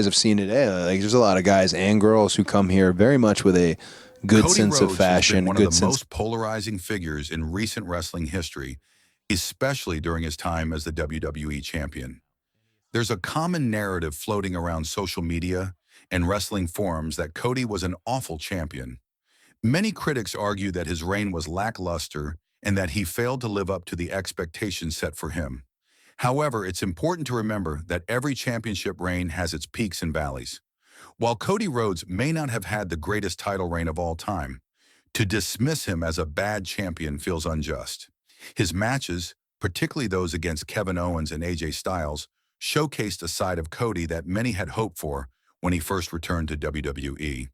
I've seen today, like there's a lot of guys and girls who come here very much with a good Cody sense of Rhodes has been fashion, a one of the good sense. most polarizing figures in recent wrestling history, especially during his time as the WWE champion. There's a common narrative floating around social media and wrestling forums that Cody was an awful champion. Many critics argue that his reign was lackluster and that he failed to live up to the expectations set for him. However, it's important to remember that every championship reign has its peaks and valleys. While Cody Rhodes may not have had the greatest title reign of all time, to dismiss him as a bad champion feels unjust. His matches, particularly those against Kevin Owens and AJ Styles, showcased a side of Cody that many had hoped for when he first returned to WWE.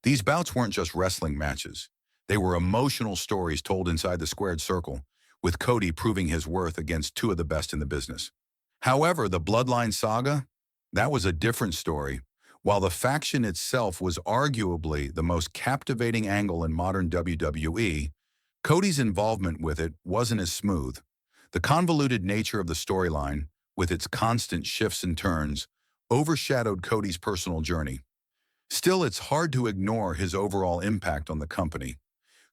These bouts weren't just wrestling matches. They were emotional stories told inside the squared circle, with Cody proving his worth against two of the best in the business. However, the Bloodline saga, that was a different story. While the faction itself was arguably the most captivating angle in modern WWE, Cody's involvement with it wasn't as smooth. The convoluted nature of the storyline, with its constant shifts and turns, overshadowed Cody's personal journey. Still, it's hard to ignore his overall impact on the company.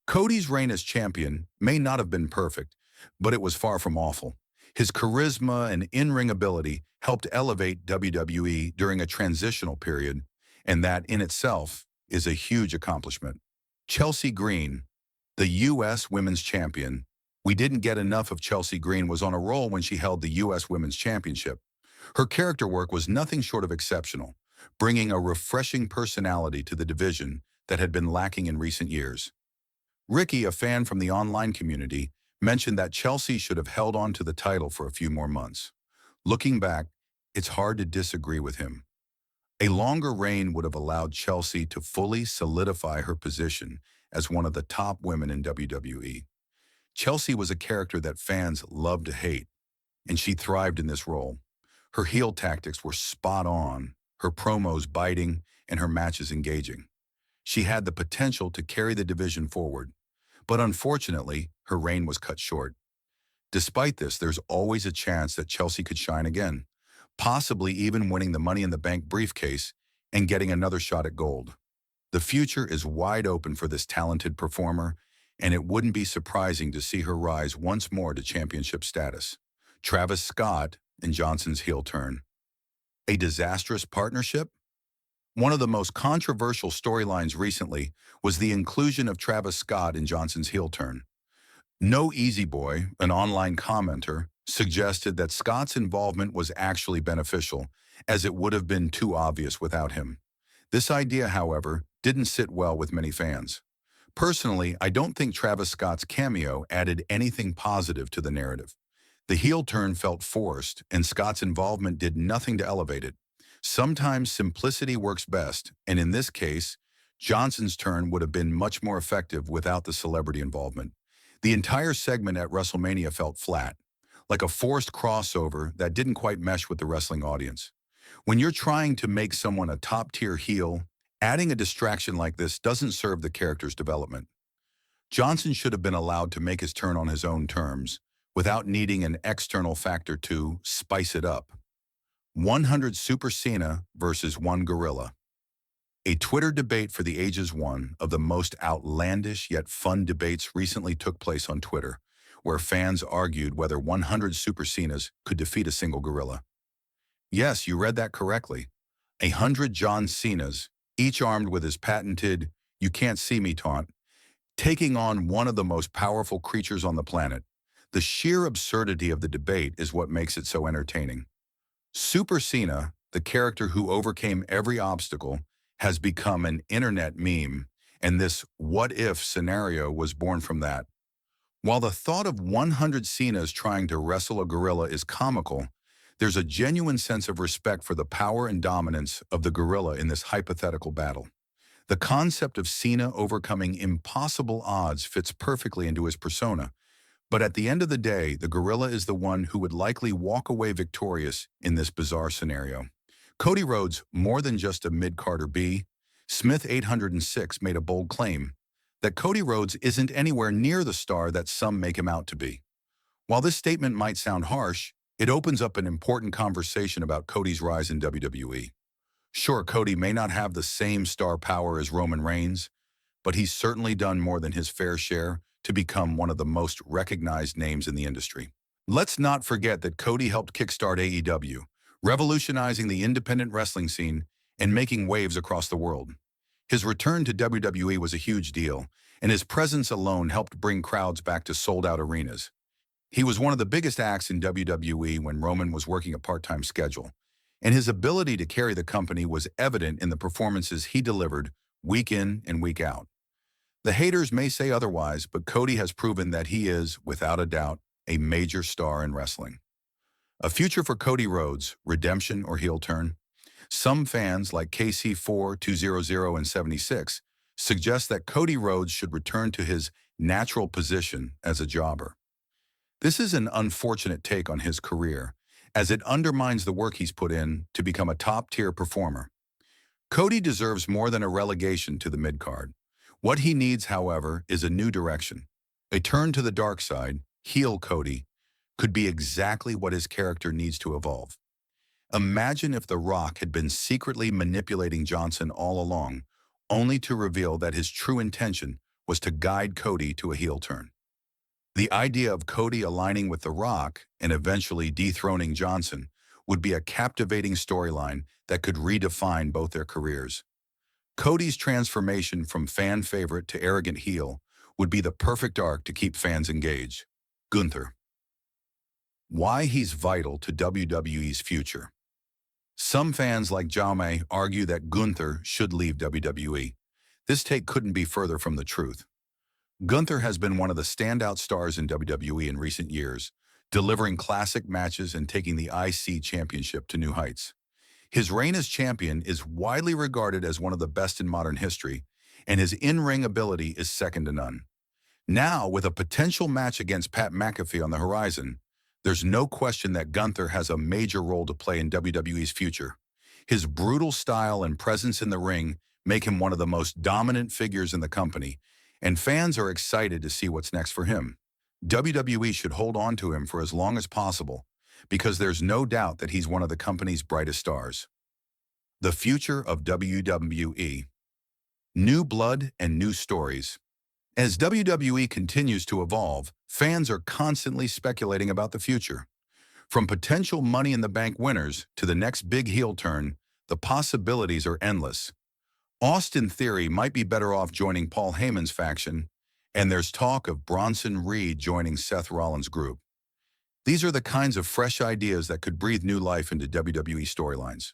Cody's reign as champion may not have been perfect, but it was far from awful. His charisma and in-ring ability helped elevate WWE during a transitional period, and that in itself is a huge accomplishment. Chelsea Green, the U.S. Women's Champion. We didn't get enough of Chelsea Green was on a roll when she held the U.S. Women's Championship. Her character work was nothing short of exceptional, bringing a refreshing personality to the division that had been lacking in recent years. Ricky, a fan from the online community, mentioned that Chelsea should have held on to the title for a few more months. Looking back, it's hard to disagree with him. A longer reign would have allowed Chelsea to fully solidify her position as one of the top women in WWE. Chelsea was a character that fans loved to hate, and she thrived in this role. Her heel tactics were spot on, her promos biting, and her matches engaging. She had the potential to carry the division forward, but unfortunately, her reign was cut short. Despite this, there's always a chance that Chelsea could shine again, possibly even winning the Money in the Bank briefcase and getting another shot at gold. The future is wide open for this talented performer, and it wouldn't be surprising to see her rise once more to championship status. Travis Scott and Johnson's heel turn. A disastrous partnership? One of the most controversial storylines recently was the inclusion of Travis Scott in Johnson's heel turn. No Easy Boy, an online commenter, suggested that Scott's involvement was actually beneficial, as it would have been too obvious without him. This idea, however, didn't sit well with many fans. Personally, I don't think Travis Scott's cameo added anything positive to the narrative. The heel turn felt forced, and Scott's involvement did nothing to elevate it. Sometimes simplicity works best, and in this case, Johnson's turn would have been much more effective without the celebrity involvement. The entire segment at WrestleMania felt flat, like a forced crossover that didn't quite mesh with the wrestling audience. When you're trying to make someone a top-tier heel, adding a distraction like this doesn't serve the character's development. Johnson should have been allowed to make his turn on his own terms, without needing an external factor to spice it up. 100 Super Cena versus 1 Gorilla. A Twitter debate for the ages, one of the most outlandish yet fun debates recently took place on Twitter, where fans argued whether 100 Super Cenas could defeat a single gorilla. Yes, you read that correctly. 100 John Cenas, each armed with his patented "you can't see me" taunt, taking on one of the most powerful creatures on the planet. The sheer absurdity of the debate is what makes it so entertaining. Super Cena, the character who overcame every obstacle, has become an internet meme, and this what-if scenario was born from that. While the thought of 100 Cenas trying to wrestle a gorilla is comical, there's a genuine sense of respect for the power and dominance of the gorilla in this hypothetical battle. The concept of Cena overcoming impossible odds fits perfectly into his persona, but at the end of the day, the gorilla is the one who would likely walk away victorious in this bizarre scenario. Cody Rhodes, more than just a mid-carder B, Smith 806 made a bold claim that Cody Rhodes isn't anywhere near the star that some make him out to be. While this statement might sound harsh, it opens up an important conversation about Cody's rise in WWE. Sure, Cody may not have the same star power as Roman Reigns, but he's certainly done more than his fair share to become one of the most recognized names in the industry. Let's not forget that Cody helped kickstart AEW, revolutionizing the independent wrestling scene and making waves across the world. His return to WWE was a huge deal, and his presence alone helped bring crowds back to sold-out arenas. He was one of the biggest acts in WWE when Roman was working a part-time schedule, and his ability to carry the company was evident in the performances he delivered week in and week out. The haters may say otherwise, but Cody has proven that he is, without a doubt, a major star in wrestling. A future for Cody Rhodes, redemption or heel turn? Some fans, like KC4, 200, and 76, suggest that Cody Rhodes should return to his natural position as a jobber. This is an unfortunate take on his career, as it undermines the work he's put in to become a top-tier performer. Cody deserves more than a relegation to the mid-card. What he needs, however, is a new direction. A turn to the dark side, heel Cody, could be exactly what his character needs to evolve. Imagine if The Rock had been secretly manipulating Johnson all along, only to reveal that his true intention was to guide Cody to a heel turn. The idea of Cody aligning with The Rock and eventually dethroning Johnson would be a captivating storyline that could redefine both their careers. Cody's transformation from fan favorite to arrogant heel would be the perfect arc to keep fans engaged. Gunther. Why he's vital to WWE's future. Some fans like Jaume argue that Gunther should leave WWE. This take couldn't be further from the truth. Gunther has been one of the standout stars in WWE in recent years, delivering classic matches and taking the IC championship to new heights. His reign as champion is widely regarded as one of the best in modern history, and his in-ring ability is second to none. Now, with a potential match against Pat McAfee on the horizon, there's no question that Gunther has a major role to play in WWE's future. His brutal style and presence in the ring make him one of the most dominant figures in the company, and fans are excited to see what's next for him. WWE should hold on to him for as long as possible, because there's no doubt that he's one of the company's brightest stars. The future of WWE. New blood and new stories. As WWE continues to evolve, fans are constantly speculating about the future. From potential Money in the Bank winners to the next big heel turn, the possibilities are endless. Austin Theory might be better off joining Paul Heyman's faction, and there's talk of Bronson Reed joining Seth Rollins' group. These are the kinds of fresh ideas that could breathe new life into WWE storylines.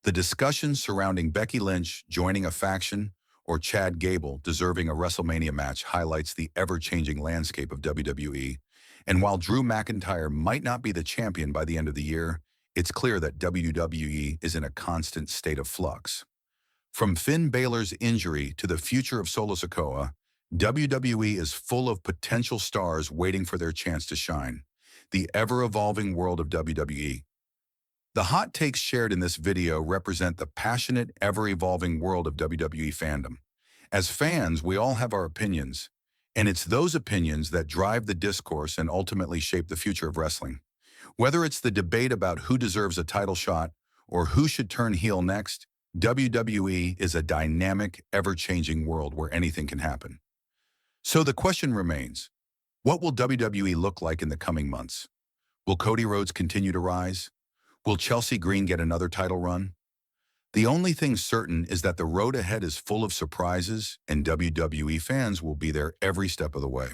The discussion surrounding Becky Lynch joining a faction or Chad Gable deserving a WrestleMania match highlights the ever-changing landscape of WWE, and while Drew McIntyre might not be the champion by the end of the year, it's clear that WWE is in a constant state of flux. From Finn Balor's injury to the future of Solo Sikoa, WWE is full of potential stars waiting for their chance to shine. The ever-evolving world of WWE. The hot takes shared in this video represent the passionate, ever-evolving world of WWE fandom. As fans, we all have our opinions, and it's those opinions that drive the discourse and ultimately shape the future of wrestling. Whether it's the debate about who deserves a title shot or who should turn heel next, WWE is a dynamic, ever-changing world where anything can happen. So the question remains, what will WWE look like in the coming months? Will Cody Rhodes continue to rise? Will Chelsea Green get another title run? The only thing certain is that the road ahead is full of surprises, and WWE fans will be there every step of the way.